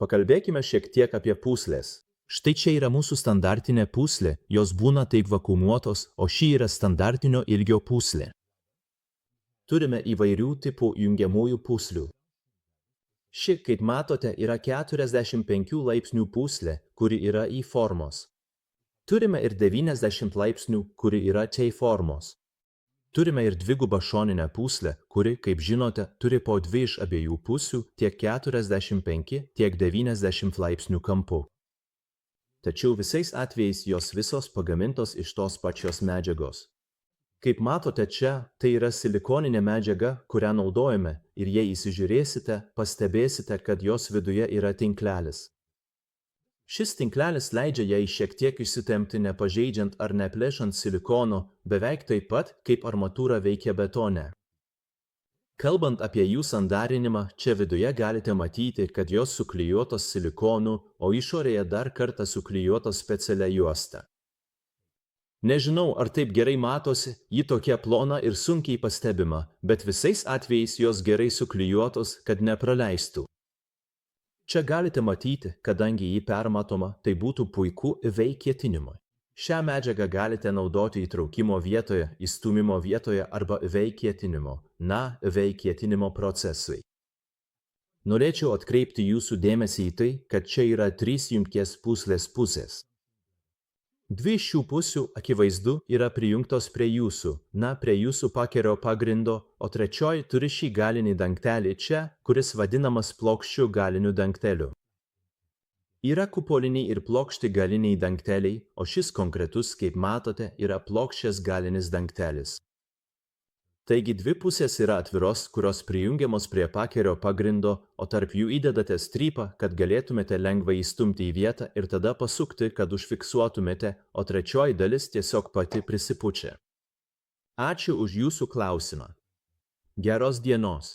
Pakalbėkime šiek tiek apie pūslės. Štai čia yra mūsų standartinė pūslė, jos būna taip vakuumuotos, o ši yra standartinio ilgio pūslė. Turime įvairių tipų jungiamųjų pūslių. Ši, kaip matote, yra 45 laipsnių pūslė, kuri yra I formos. Turime ir 90 laipsnių, kuri yra T formos. Turime ir dvigubą šoninę pūslę, kuri, kaip žinote, turi po dvi iš abiejų pusių tiek 45, tiek 90 laipsnių kampu. Tačiau visais atvejais jos visos pagamintos iš tos pačios medžiagos. Kaip matote čia, tai yra silikoninė medžiaga, kurią naudojame, ir jei įsižiūrėsite, pastebėsite, kad jos viduje yra tinklelis. Šis tinklelis leidžia jai šiek tiek išsitempti nepažeidžiant ar neplėšant silikono, beveik taip pat, kaip armatūra veikia betone. Kalbant apie jų sandarinimą, čia viduje galite matyti, kad jos suklijuotos silikonu, o išorėje dar kartą suklijuotos specialia juosta. Nežinau, ar taip gerai matosi, ji tokia plona ir sunkiai pastebima, bet visais atvejais jos gerai suklijuotos, kad nepraleistų. Čia galite matyti, kadangi ji permatoma, tai būtų puiku UV kietinimui. Šią medžiagą galite naudoti įtraukimo vietoje, įstūmimo vietoje arba UV kietinimo, UV kietinimo procesui. Norėčiau atkreipti jūsų dėmesį į tai, kad čia yra 3 jungties pūslės pusės. 2 šių pusių, akivaizdu, yra prijungtos prie jūsų pakerio pagrindo, o trečioji turi šį galinį dangtelį čia, kuris vadinamas plokščiu galiniu dangteliu. Yra kupoliniai ir plokšti galiniai dangteliai, o šis konkretus, kaip matote, yra plokščias galinis dangtelis. Taigi 2 pusės yra atviros, kurios prijungiamos prie pakerio pagrindo, o tarp jų įdedate strypą, kad galėtumėte lengvai įstumti į vietą ir tada pasukti, kad užfiksuotumėte, o trečioji dalis tiesiog pati prisipučia. Ačiū už jūsų klausimą. Geros dienos.